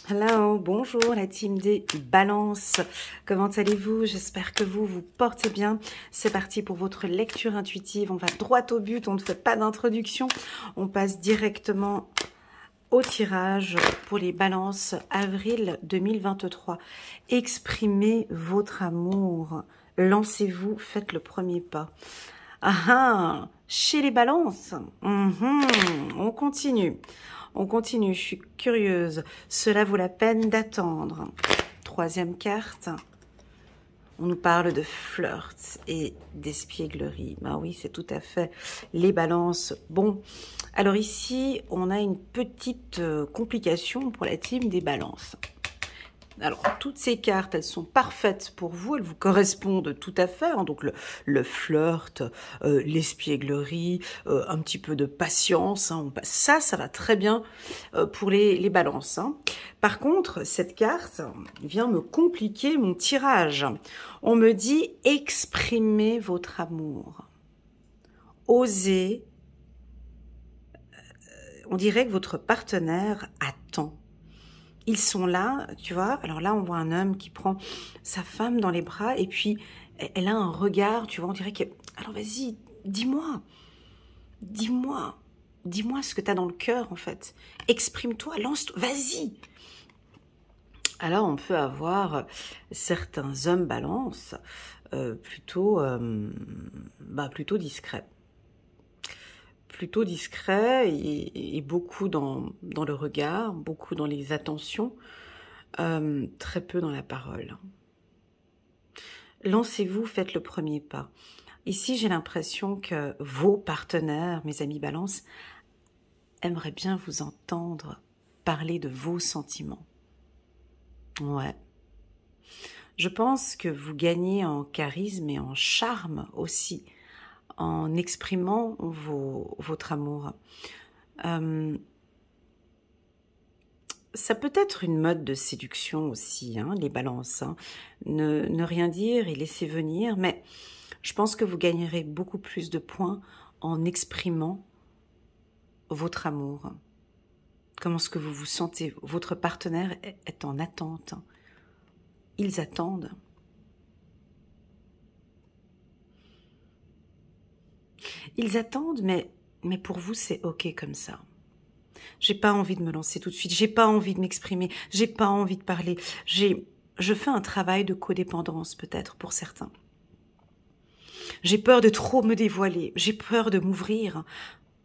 Hello, bonjour la team des balances. Comment allez-vous? J'espère que vous vous portez bien. C'est parti pour votre lecture intuitive. On va droit au but, on ne fait pas d'introduction. On passe directement au tirage pour les balances avril 2023. Exprimez votre amour. Lancez-vous, faites le premier pas. Ah, chez les balances, on continue. On continue, je suis curieuse. Cela vaut la peine d'attendre. Troisième carte. On nous parle de flirt et d'espièglerie. Ben oui, c'est tout à fait les balances. Bon, alors ici, on a une petite complication pour la team des balances. Alors, toutes ces cartes, elles sont parfaites pour vous, elles vous correspondent tout à fait. Hein, donc, le flirt, l'espièglerie, un petit peu de patience. Hein, ça va très bien pour les balances. Hein. Par contre, cette carte vient me compliquer mon tirage. On me dit « Exprimez votre amour ». Osez. On dirait que votre partenaire attend. Ils sont là, tu vois. Alors là, on voit un homme qui prend sa femme dans les bras et puis elle a un regard, tu vois. On dirait que... Alors vas-y, dis-moi. Dis-moi. Dis-moi ce que tu as dans le cœur, en fait. Exprime-toi, lance-toi, vas-y. Alors, on peut avoir certains hommes balance plutôt discrets. Plutôt discret et beaucoup dans le regard, beaucoup dans les attentions, très peu dans la parole. Lancez-vous, faites le premier pas. Ici, j'ai l'impression que vos partenaires, mes amis balance, aimeraient bien vous entendre parler de vos sentiments. Ouais. Je pense que vous gagnez en charisme et en charme aussi, en exprimant votre amour. Ça peut être une mode de séduction aussi, hein, les balances. Hein. Ne rien dire et laisser venir, mais je pense que vous gagnerez beaucoup plus de points en exprimant votre amour. Comment est-ce que vous vous sentez? Votre partenaire est en attente. Ils attendent. Ils attendent, mais pour vous, c'est OK comme ça. J'ai pas envie de me lancer tout de suite. J'ai pas envie de m'exprimer. J'ai pas envie de parler. Je fais un travail de codépendance, peut-être, pour certains. J'ai peur de trop me dévoiler. J'ai peur de m'ouvrir.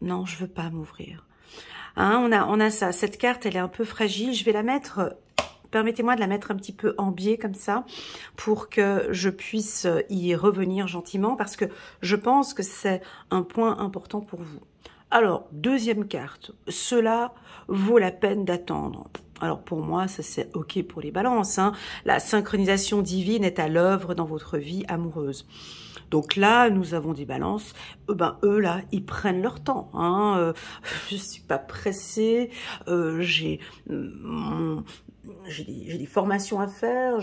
Non, je veux pas m'ouvrir. Hein, on a ça. Cette carte, elle est un peu fragile. Je vais la mettre... Permettez-moi de la mettre un petit peu en biais comme ça pour que je puisse y revenir gentiment parce que je pense que c'est un point important pour vous. Alors, deuxième carte. Cela vaut la peine d'attendre. Alors pour moi, ça c'est OK pour les balances. Hein. La synchronisation divine est à l'œuvre dans votre vie amoureuse. Donc là, nous avons des balances. Eux là, ils prennent leur temps. Hein. Je suis pas pressée. J'ai des formations à faire.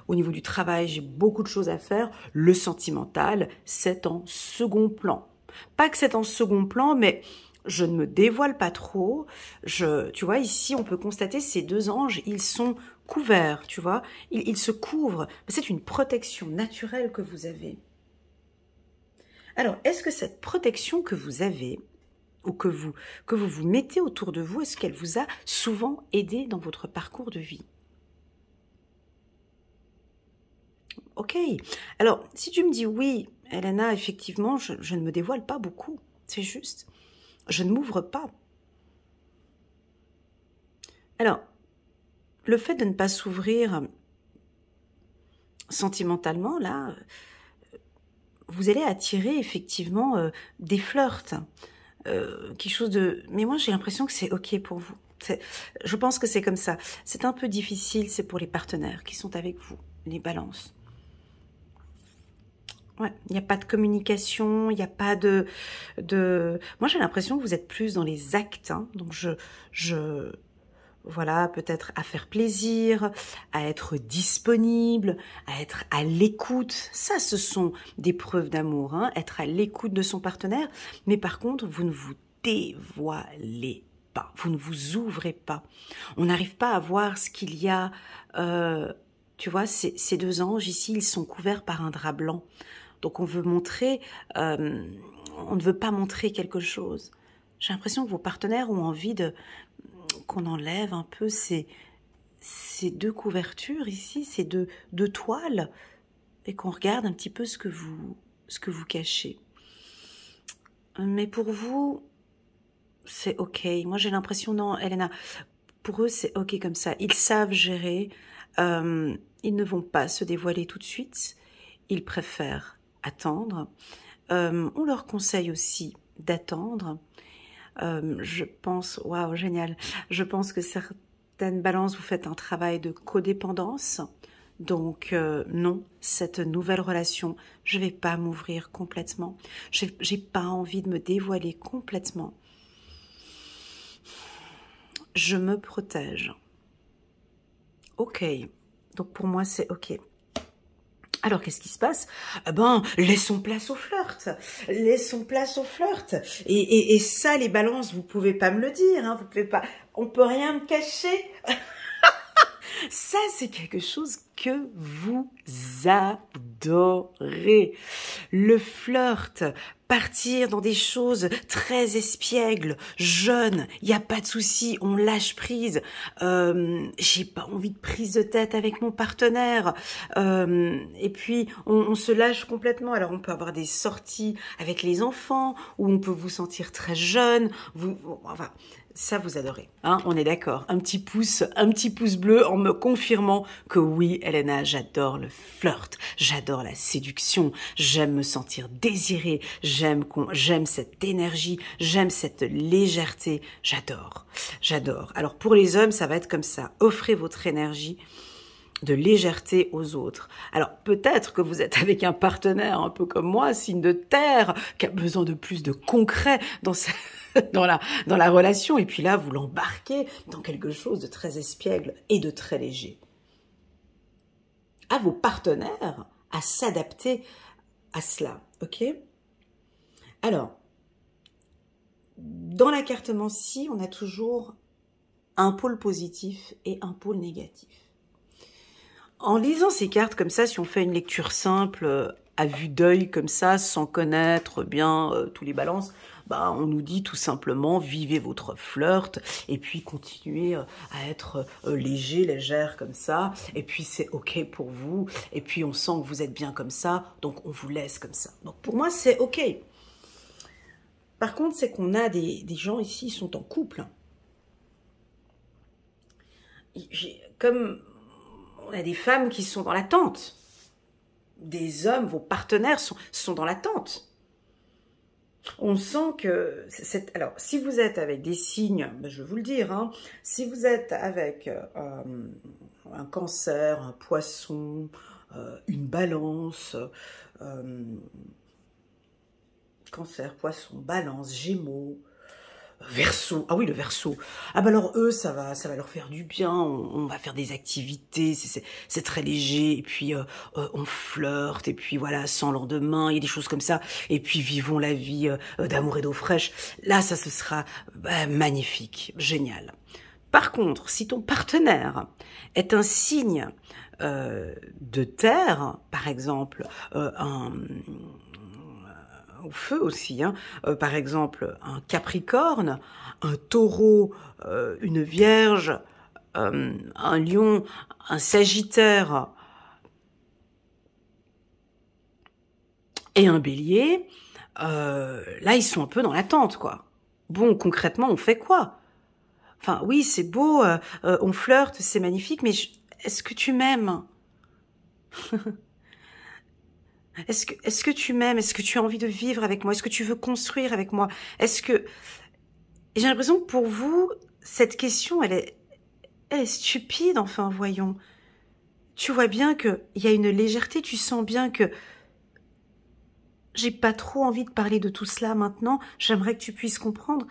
Au niveau du travail, j'ai beaucoup de choses à faire. Le sentimental, c'est en second plan. Pas que c'est en second plan, mais je ne me dévoile pas trop. Tu vois, ici, on peut constater ces deux anges, ils sont couverts, tu vois. Ils se couvrent. C'est une protection naturelle que vous avez. Alors, est-ce que cette protection que vous avez, ou que vous mettez autour de vous, est-ce qu'elle vous a souvent aidé dans votre parcours de vie? Ok. Alors, si tu me dis oui, Elena, effectivement, je ne me dévoile pas beaucoup. C'est juste. Je ne m'ouvre pas. Alors, le fait de ne pas s'ouvrir sentimentalement, là, vous allez attirer effectivement des flirts. Quelque chose de... Mais moi, j'ai l'impression que c'est OK pour vous. Je pense que c'est comme ça. C'est un peu difficile, c'est pour les partenaires qui sont avec vous, les balances. Ouais, il n'y a pas de communication, il n'y a pas de... Moi, j'ai l'impression que vous êtes plus dans les actes. Hein, donc, voilà, peut-être à faire plaisir, à être disponible, à être à l'écoute. Ça, ce sont des preuves d'amour, hein, être à l'écoute de son partenaire. Mais par contre, vous ne vous dévoilez pas, vous ne vous ouvrez pas. On n'arrive pas à voir ce qu'il y a. Tu vois, ces deux anges ici, ils sont couverts par un drap blanc. Donc on veut montrer, on ne veut pas montrer quelque chose. J'ai l'impression que vos partenaires ont envie qu'on enlève un peu ces deux couvertures ici, ces deux toiles, et qu'on regarde un petit peu ce que vous cachez. Mais pour vous, c'est ok. Moi, j'ai l'impression, non, Elena, pour eux, c'est ok comme ça. Ils savent gérer. Ils ne vont pas se dévoiler tout de suite. Ils préfèrent attendre. On leur conseille aussi d'attendre. Je pense, waouh, génial. Je pense que certaines balances, vous faites un travail de codépendance. Donc non, cette nouvelle relation, je vais pas m'ouvrir complètement. J'ai pas envie de me dévoiler complètement. Je me protège. Ok. Donc pour moi, c'est ok. Alors, qu'est-ce qui se passe? Eh ben, laissons place au flirt. Laissons place au flirt. Et ça, les balances, vous pouvez pas me le dire. Hein, vous pouvez pas. On peut rien me cacher. Ça, c'est quelque chose que vous adorez. Le flirt, partir dans des choses très espiègles, jeunes, il n'y a pas de souci, on lâche prise. J'ai pas envie de prise de tête avec mon partenaire. Et puis, on se lâche complètement. Alors, on peut avoir des sorties avec les enfants, où on peut vous sentir très jeune. Enfin, ça, vous adorez, hein, on est d'accord. Un petit pouce bleu en me confirmant que oui, Elena, j'adore le flirt, j'adore la séduction, j'aime me sentir désirée, j'aime cette énergie, j'aime cette légèreté, j'adore. Alors pour les hommes, ça va être comme ça. Offrez votre énergie de légèreté aux autres. Alors peut-être que vous êtes avec un partenaire un peu comme moi, signe de terre, qui a besoin de plus de concret dans la relation, et puis là, vous l'embarquez dans quelque chose de très espiègle et de très léger. À vos partenaires à s'adapter à cela, ok? Alors, dans la cartomancie, on a toujours un pôle positif et un pôle négatif. En lisant ces cartes comme ça, si on fait une lecture simple, à vue d'œil comme ça, sans connaître bien tous les balances, bah, on nous dit tout simplement, vivez votre flirt, et puis continuez à être légère comme ça, et puis c'est ok pour vous, et puis on sent que vous êtes bien comme ça, donc on vous laisse comme ça. Donc pour moi, c'est ok. Par contre, c'est qu'on a des gens ici, ils sont en couple. Comme on a des femmes qui sont dans l'attente. Des hommes, vos partenaires sont dans l'attente. On sent que... Alors, si vous êtes avec des signes, ben je vais vous le dire, hein, si vous êtes avec un cancer, un poisson, une balance, cancer, poisson, balance, gémeaux, Verseau, ah oui, le Verseau. Ah bah alors eux, ça va leur faire du bien. On va faire des activités, c'est très léger. Et puis on flirte. Et puis voilà, sans lendemain, il y a des choses comme ça. Et puis vivons la vie d'amour et d'eau fraîche. Là, ça ce sera magnifique, génial. Par contre, si ton partenaire est un signe de terre, par exemple, au feu aussi, hein. Par exemple, un Capricorne, un Taureau, une Vierge, un Lion, un Sagittaire et un Bélier, là, ils sont un peu dans l'attente, quoi. Bon, concrètement, on fait quoi? Enfin, oui, c'est beau, on flirte, c'est magnifique, mais est-ce que tu m'aimes? Est-ce que tu m'aimes? Est-ce que tu as envie de vivre avec moi? Est-ce que tu veux construire avec moi? Est-ce que... J'ai l'impression que pour vous, cette question, elle est stupide, enfin, voyons. Tu vois bien qu'il y a une légèreté, tu sens bien que j'ai pas trop envie de parler de tout cela maintenant. J'aimerais que tu puisses comprendre.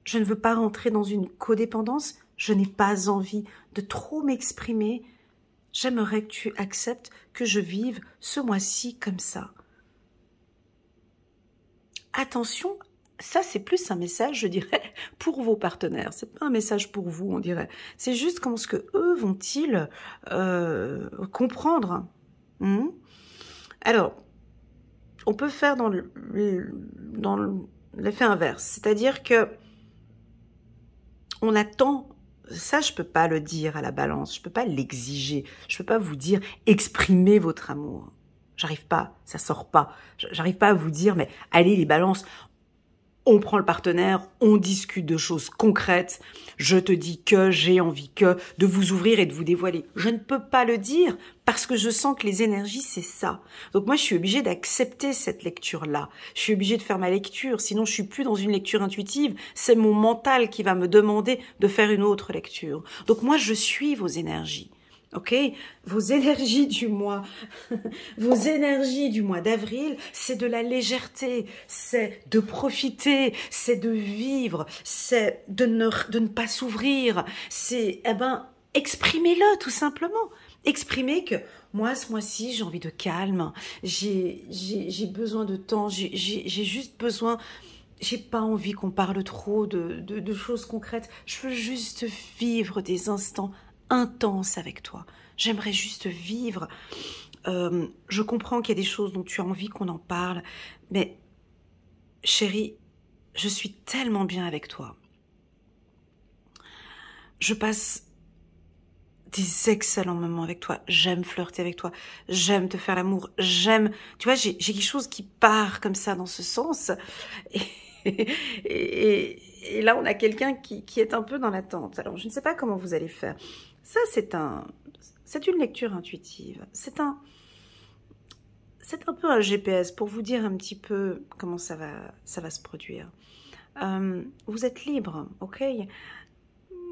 Je ne veux pas rentrer dans une codépendance. Je n'ai pas envie de trop m'exprimer. J'aimerais que tu acceptes que je vive ce mois-ci comme ça. Attention, ça, c'est plus un message, je dirais, pour vos partenaires. C'est pas un message pour vous, on dirait. C'est juste comment ce que eux vont-ils comprendre. Alors, on peut faire dans l'effet inverse. C'est-à-dire que on attend... Ça, je peux pas le dire à la balance. Je peux pas l'exiger. Je peux pas vous dire exprimez votre amour. J'arrive pas. Ça sort pas. J'arrive pas à vous dire mais allez les balances... On prend le partenaire, on discute de choses concrètes. Je te dis que j'ai envie de vous ouvrir et de vous dévoiler. Je ne peux pas le dire parce que je sens que les énergies, c'est ça. Donc moi, je suis obligée d'accepter cette lecture-là. Je suis obligée de faire ma lecture, sinon je suis plus dans une lecture intuitive. C'est mon mental qui va me demander de faire une autre lecture. Donc moi, je suis vos énergies. Ok, vos énergies du mois, vos énergies du mois d'avril, c'est de la légèreté, c'est de profiter, c'est de vivre, c'est de ne pas s'ouvrir, c'est, exprimez-le tout simplement. Exprimez que moi, ce mois-ci, j'ai envie de calme, j'ai besoin de temps, j'ai juste besoin... J'ai pas envie qu'on parle trop de choses concrètes. Je veux juste vivre des instants intense avec toi. J'aimerais juste vivre. Je comprends qu'il y a des choses dont tu as envie qu'on en parle, mais chérie, je suis tellement bien avec toi. Je passe des excellents moments avec toi. J'aime flirter avec toi. J'aime te faire l'amour. J'aime... Tu vois, j'ai quelque chose qui part comme ça dans ce sens. Et là, on a quelqu'un qui est un peu dans l'attente. Alors, je ne sais pas comment vous allez faire. Ça, c'est une lecture intuitive. C'est un peu un GPS pour vous dire un petit peu comment ça va se produire. Vous êtes libre, ok?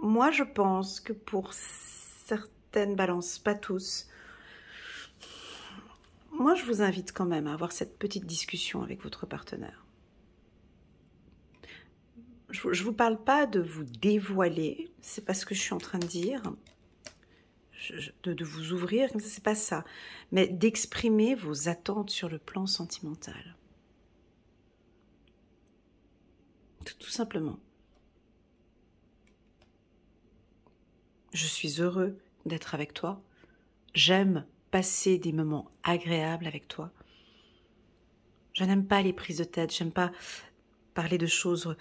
Moi, je pense que pour certaines balances, pas tous, moi, je vous invite quand même à avoir cette petite discussion avec votre partenaire. Je ne vous parle pas de vous dévoiler, c'est pas ce que je suis en train de dire, de vous ouvrir, c'est pas ça, mais d'exprimer vos attentes sur le plan sentimental. Tout simplement. Je suis heureux d'être avec toi, j'aime passer des moments agréables avec toi. Je n'aime pas les prises de tête, j'aime pas parler de choses,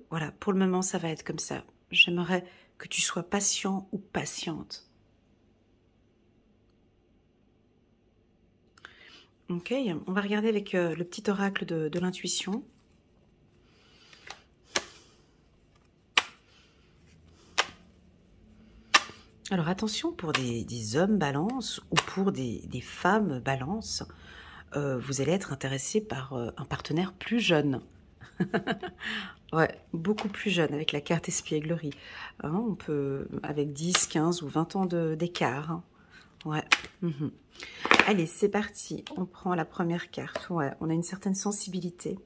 voilà, pour le moment ça va être comme ça. J'aimerais que tu sois patient ou patiente. Ok, on va regarder avec le petit oracle de l'intuition. Alors attention pour des hommes balance ou pour des femmes balance, vous allez être intéressé par un partenaire plus jeune. Ouais, beaucoup plus jeune avec la carte espièglerie. Hein, on peut, avec 10, 15 ou 20 ans d'écart. Hein. Ouais. Allez, c'est parti. On prend la première carte. Ouais, on a une certaine sensibilité.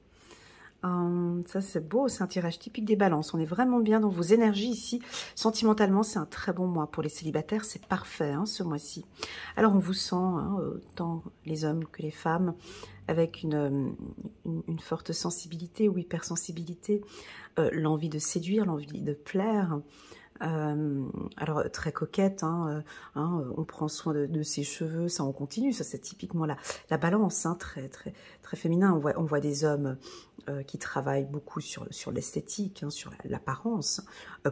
Ça, c'est beau. C'est un tirage typique des balances. On est vraiment bien dans vos énergies ici. Sentimentalement, c'est un très bon mois. Pour les célibataires, c'est parfait hein, ce mois-ci. Alors, on vous sent, hein, tant les hommes que les femmes, avec une forte sensibilité ou hypersensibilité, l'envie de séduire, l'envie de plaire. Alors très coquette, on prend soin de ses cheveux, ça on continue, ça c'est typiquement la balance, hein, très féminin. On voit des hommes qui travaillent beaucoup sur l'esthétique, hein, sur l'apparence.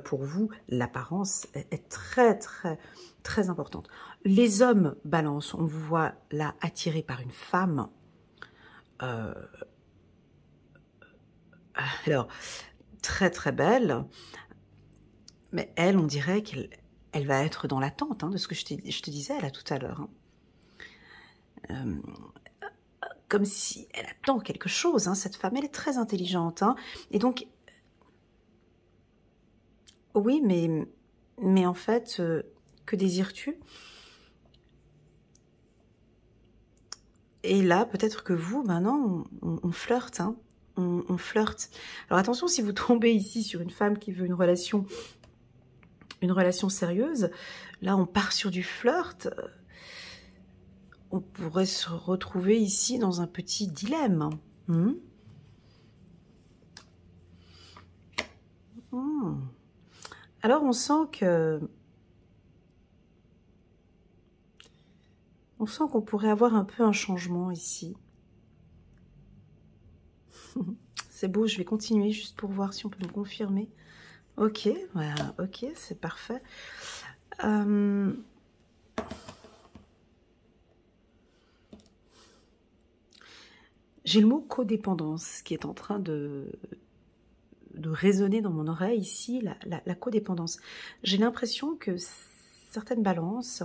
Pour vous, l'apparence est très importante. Les hommes balance, on vous voit là attirés par une femme. Alors, très belle. Mais elle, on dirait qu'elle va être dans l'attente de ce que je te disais là tout à l'heure. Hein. Comme si elle attend quelque chose. Hein. Cette femme, elle est très intelligente. Hein. Et donc, oui, mais en fait, que désires-tu? Et là, peut-être que vous, maintenant, on flirte. Hein. On flirte. Alors attention, si vous tombez ici sur une femme qui veut une relation sérieuse, là on part sur du flirt, on pourrait se retrouver ici dans un petit dilemme. Alors, on sent qu'on pourrait avoir un peu un changement ici. C'est beau, je vais continuer juste pour voir si on peut me confirmer. Ok, voilà, ok, c'est parfait. J'ai le mot codépendance qui est en train de résonner dans mon oreille ici, la codépendance. J'ai l'impression que certaines balances,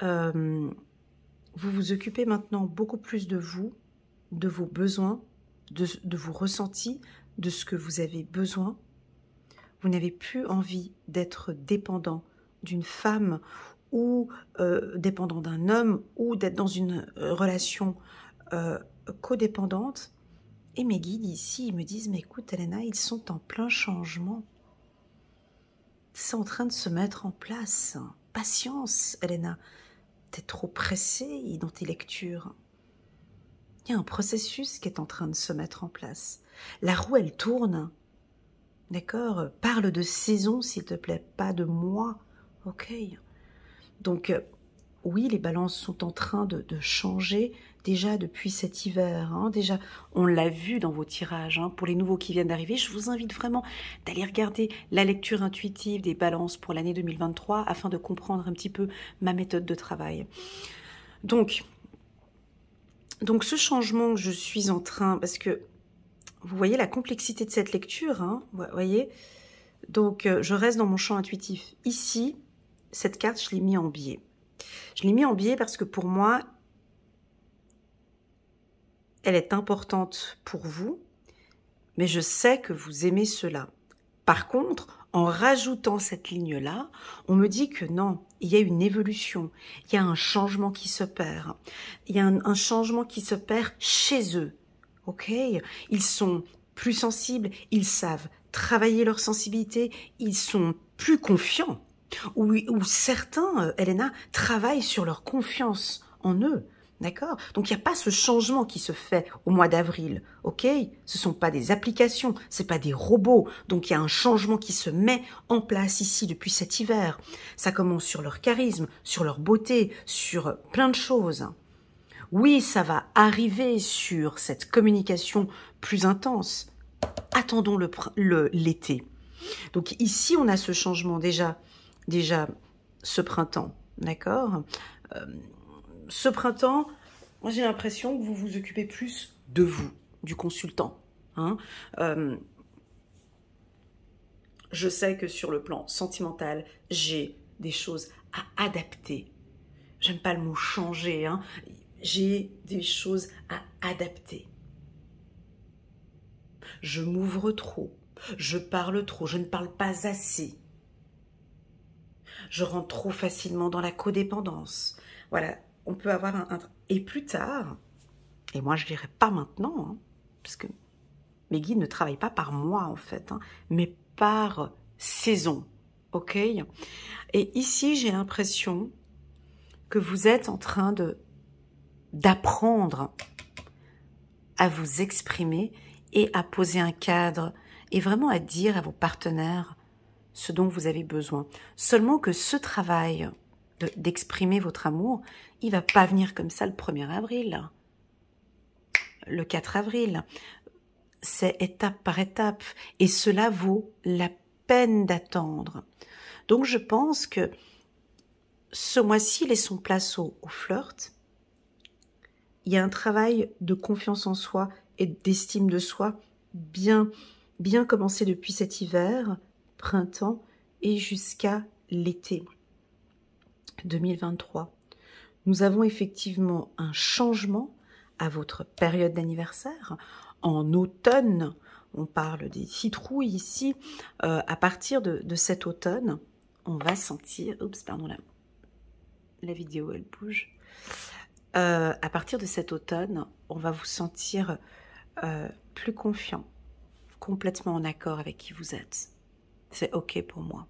vous vous occupez maintenant beaucoup plus de vous, de vos besoins, de vos ressentis, de ce que vous avez besoin. Vous n'avez plus envie d'être dépendant d'une femme ou dépendant d'un homme ou d'être dans une relation codépendante. Et mes guides ici, ils me disent, mais écoute Elena, ils sont en plein changement. C'est en train de se mettre en place. Patience, Elena. T'es trop pressée dans tes lectures. Il y a un processus qui est en train de se mettre en place. La roue, elle tourne. D'accord? Parle de saison, s'il te plaît, pas de mois. Ok. Donc, oui, les balances sont en train de changer déjà depuis cet hiver. Hein. Déjà, on l'a vu dans vos tirages. Hein. Pour les nouveaux qui viennent d'arriver, je vous invite vraiment d'aller regarder la lecture intuitive des balances pour l'année 2023 afin de comprendre un petit peu ma méthode de travail. Donc ce changement que je suis en train, parce que vous voyez la complexité de cette lecture, hein, vous voyez. Donc, je reste dans mon champ intuitif. Ici, cette carte, je l'ai mis en biais. Je l'ai mis en biais parce que pour moi, elle est importante pour vous, mais je sais que vous aimez cela. Par contre, en rajoutant cette ligne-là, on me dit que non, il y a une évolution, il y a un changement qui s'opère. Il y a un changement qui s'opère chez eux. Ok? Ils sont plus sensibles, ils savent travailler leur sensibilité, ils sont plus confiants. Ou certains, Elena, travaillent sur leur confiance en eux. D'accord? Donc, il n'y a pas ce changement qui se fait au mois d'avril, ok? Ce ne sont pas des applications, ce n'est pas des robots. Donc, il y a un changement qui se met en place ici depuis cet hiver. Ça commence sur leur charisme, sur leur beauté, sur plein de choses. Oui, ça va arriver sur cette communication plus intense. Attendons l'été. Donc, ici, on a ce changement déjà ce printemps, d'accord? Ce printemps, moi j'ai l'impression que vous vous occupez plus de vous, du consultant. Hein. Je sais que sur le plan sentimental, j'ai des choses à adapter. J'aime pas le mot changer, hein. J'ai des choses à adapter. Je m'ouvre trop, je parle trop, je ne parle pas assez. Je rentre trop facilement dans la codépendance. Voilà. On peut avoir Et plus tard, et moi je ne dirais pas maintenant, hein, parce que mes guides ne travaillent pas par mois en fait, hein, mais par saison, ok? Et ici j'ai l'impression que vous êtes en train d'apprendre à vous exprimer et à poser un cadre et vraiment à dire à vos partenaires ce dont vous avez besoin. Seulement que ce travail d'exprimer votre amour, il va pas venir comme ça le 1er avril, le 4 avril. C'est étape par étape et cela vaut la peine d'attendre. Donc je pense que ce mois-ci, laissons place au flirt. Il y a un travail de confiance en soi et d'estime de soi bien commencé depuis cet hiver, printemps et jusqu'à l'été 2023. Nous avons effectivement un changement à votre période d'anniversaire. En automne, on parle des citrouilles ici. À partir de cet automne, on va sentir... Oups, pardon, la vidéo, elle bouge. À partir de cet automne, on va vous sentir plus confiant, complètement en accord avec qui vous êtes. C'est OK pour moi.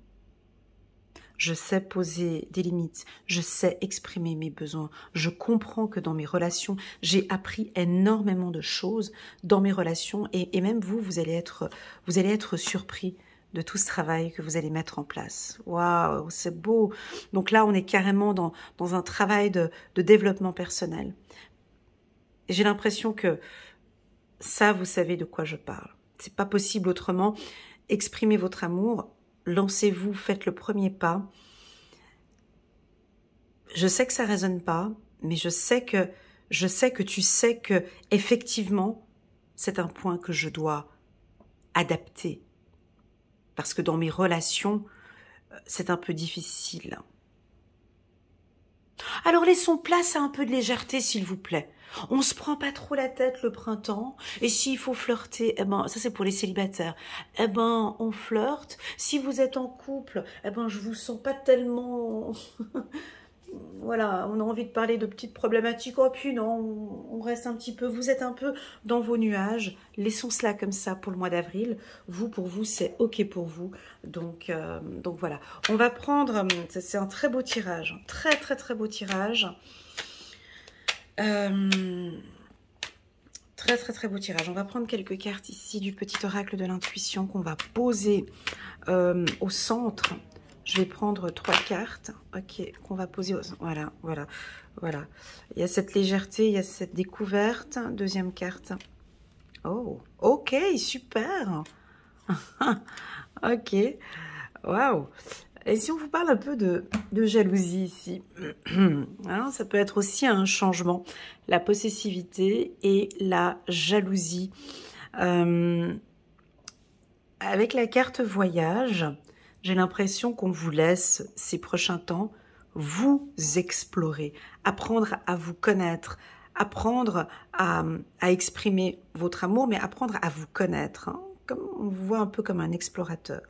je sais poser des limites, je sais exprimer mes besoins. Je comprends que dans mes relations, j'ai appris énormément de choses dans mes relations et même vous allez être surpris de tout ce travail que vous allez mettre en place. Waouh, c'est beau. Donc là, on est carrément dans un travail de développement personnel. Et j'ai l'impression que ça, vous savez de quoi je parle. C'est pas possible autrement. Exprimez votre amour, lancez-vous, faites le premier pas. Je sais que ça résonne pas, mais je sais que tu sais que effectivement, c'est un point que je dois adapter. Parce que dans mes relations, c'est un peu difficile. Alors laissons place à un peu de légèreté, s'il vous plaît. On se prend pas trop la tête le printemps. Et s'il faut flirter, eh ben, ça c'est pour les célibataires. Eh ben, on flirte. Si vous êtes en couple, eh ben, je vous sens pas tellement... Voilà, on a envie de parler de petites problématiques. Oh, puis non, on reste un petit peu. Vous êtes un peu dans vos nuages. Laissons cela comme ça pour le mois d'avril. Vous, pour vous, c'est OK pour vous. Donc voilà. On va prendre... C'est un très beau tirage. Un très, très, très beau tirage. Très, très, très beau tirage. On va prendre quelques cartes ici du petit oracle de l'intuition qu'on va poser au centre. Je vais prendre 3 cartes, ok, qu'on va poser. Voilà. Il y a cette légèreté, il y a cette découverte. Deuxième carte. Oh, ok, super. Ok, waouh. Et si on vous parle un peu de jalousie ici, hein, ça peut être aussi un changement. La possessivité et la jalousie. Avec la carte voyage, j'ai l'impression qu'on vous laisse ces prochains temps vous explorer, apprendre à vous connaître, apprendre à exprimer votre amour, mais apprendre à vous connaître. Hein, comme on vous voit un peu comme un explorateur.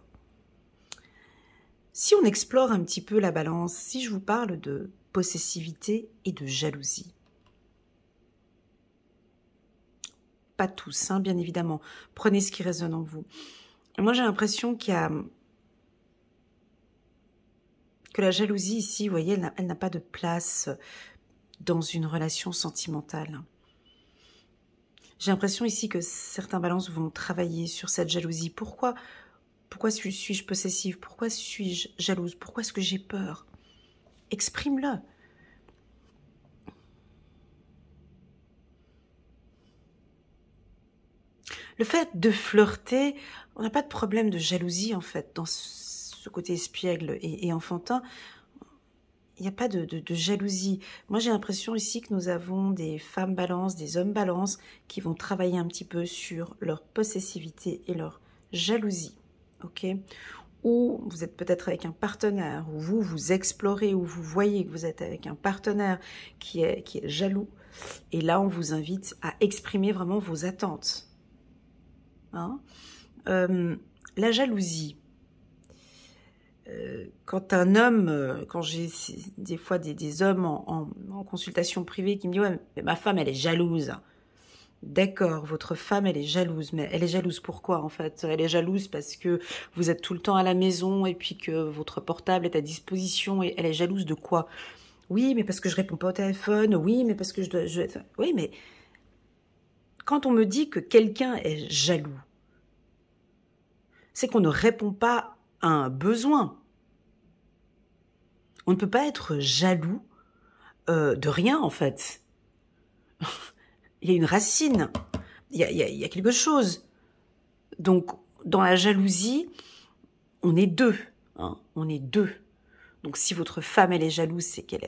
Si on explore un petit peu la balance, si je vous parle de possessivité et de jalousie, pas tous, hein, bien évidemment, prenez ce qui résonne en vous. Et moi, j'ai l'impression qu'il y a... que la jalousie ici, vous voyez, elle n'a pas de place dans une relation sentimentale. J'ai l'impression ici que certains balances vont travailler sur cette jalousie. Pourquoi suis-je possessive? Pourquoi suis-je jalouse? Pourquoi est-ce que j'ai peur? Exprime-le. Le fait de flirter, on n'a pas de problème de jalousie en fait, dans ce côté espiègle et enfantin. Il n'y a pas de jalousie. Moi, j'ai l'impression ici que nous avons des femmes balance, des hommes balance qui vont travailler un petit peu sur leur possessivité et leur jalousie. Ok? Ou vous êtes peut-être avec un partenaire, ou vous explorez, ou vous voyez que vous êtes avec un partenaire qui est jaloux. Et là, on vous invite à exprimer vraiment vos attentes. Hein? La jalousie. Quand un homme, quand j'ai des fois des hommes en consultation privée qui me disent « Ouais, mais ma femme, elle est jalouse. » D'accord, votre femme, elle est jalouse. Mais elle est jalouse pourquoi, en fait? Elle est jalouse parce que vous êtes tout le temps à la maison et puis que votre portable est à disposition. Et elle est jalouse de quoi? Oui, mais parce que je réponds pas au téléphone. Oui, mais parce que je dois... Oui, mais quand on me dit que quelqu'un est jaloux, c'est qu'on ne répond pas à un besoin. On ne peut pas être jaloux de rien, en fait. Il y a une racine, il y a quelque chose. Donc, dans la jalousie, on est deux. Hein, on est deux. Donc, si votre femme, elle est jalouse, c'est qu'elle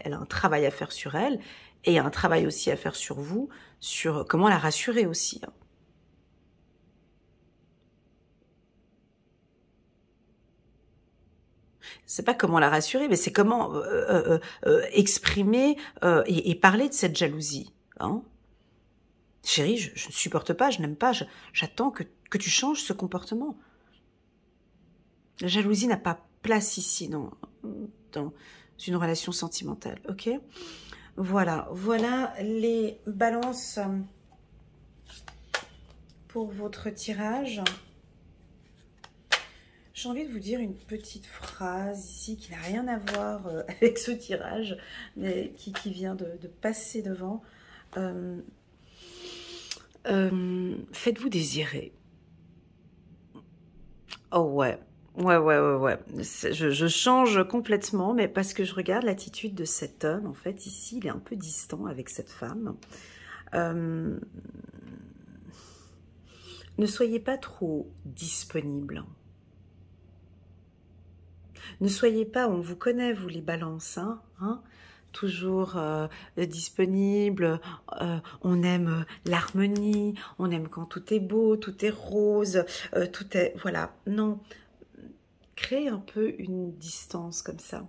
a un travail à faire sur elle, et il y a un travail aussi à faire sur vous, sur comment la rassurer aussi. Hein. C'est pas comment la rassurer, mais c'est comment exprimer et parler de cette jalousie. Hein. Chérie, je ne supporte pas, je n'aime pas, j'attends que tu changes ce comportement. La jalousie n'a pas place ici dans une relation sentimentale, ok? Voilà les balances pour votre tirage. J'ai envie de vous dire une petite phrase ici qui n'a rien à voir avec ce tirage, mais qui vient de passer devant. Faites-vous désirer. Oh ouais. Ouais. Je change complètement, mais parce que je regarde l'attitude de cet homme, en fait, ici, il est un peu distant avec cette femme. Ne soyez pas trop disponible. Ne soyez pas, on vous connaît, vous les balances, hein, toujours disponible, on aime l'harmonie, on aime quand tout est beau, tout est rose, tout est... Voilà, non, créez un peu une distance comme ça.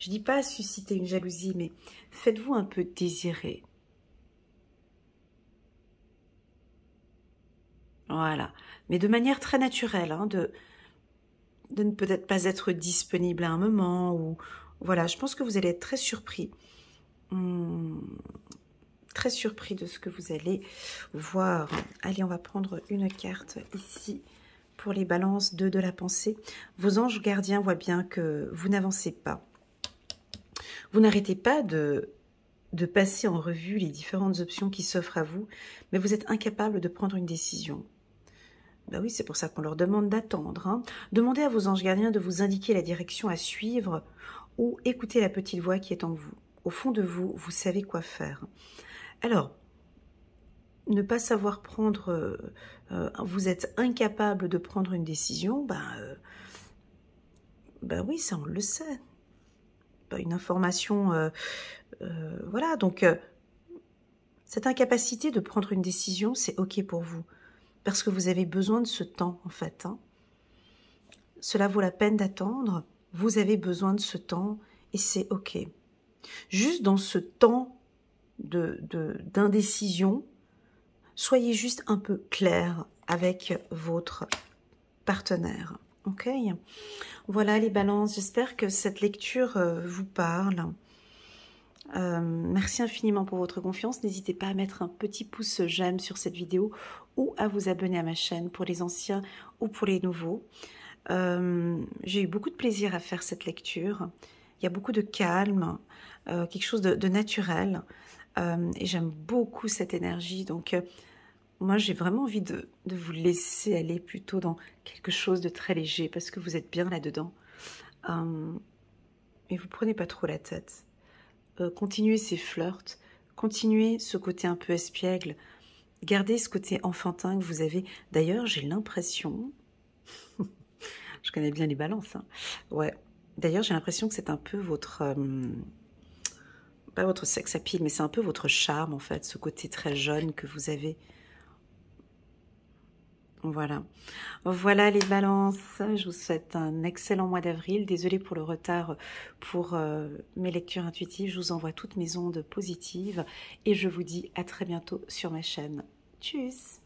Je dis pas susciter une jalousie, mais faites-vous un peu désirer. Voilà, mais de manière très naturelle, hein, de ne peut-être pas être disponible à un moment, ou voilà, je pense que vous allez être très surpris. Très surpris de ce que vous allez voir. Allez, on va prendre une carte ici pour les balances de la pensée. Vos anges gardiens voient bien que vous n'avancez pas. Vous n'arrêtez pas de passer en revue les différentes options qui s'offrent à vous, mais vous êtes incapable de prendre une décision. Ben oui, c'est pour ça qu'on leur demande d'attendre. Hein. Demandez à vos anges gardiens de vous indiquer la direction à suivre ou écoutez la petite voix qui est en vous. Au fond de vous, vous savez quoi faire. Alors, ne pas savoir prendre, vous êtes incapable de prendre une décision, ben oui, ça on le sait. Une information, voilà, donc cette incapacité de prendre une décision, c'est ok pour vous. Parce que vous avez besoin de ce temps, en fait. Hein. Cela vaut la peine d'attendre. Vous avez besoin de ce temps et c'est ok. Juste dans ce temps d'indécision, soyez juste un peu clair avec votre partenaire. Ok? Voilà les balances. J'espère que cette lecture vous parle. Merci infiniment pour votre confiance. N'hésitez pas à mettre un petit pouce j'aime sur cette vidéo ou à vous abonner à ma chaîne pour les anciens ou pour les nouveaux. J'ai eu beaucoup de plaisir à faire cette lecture. Il y a beaucoup de calme, quelque chose de naturel. Et j'aime beaucoup cette énergie. Donc, moi, j'ai vraiment envie de vous laisser aller plutôt dans quelque chose de très léger parce que vous êtes bien là-dedans. Et vous prenez pas trop la tête. Continuez ces flirts, continuez ce côté un peu espiègle, gardez ce côté enfantin que vous avez. D'ailleurs, j'ai l'impression, je connais bien les balances, hein. Ouais. D'ailleurs, j'ai l'impression que c'est un peu votre, pas votre sex appeal, mais c'est un peu votre charme en fait, ce côté très jeune que vous avez. Voilà. Voilà les balances. Je vous souhaite un excellent mois d'avril. Désolée pour le retard pour mes lectures intuitives. Je vous envoie toutes mes ondes positives et je vous dis à très bientôt sur ma chaîne. Tchuss!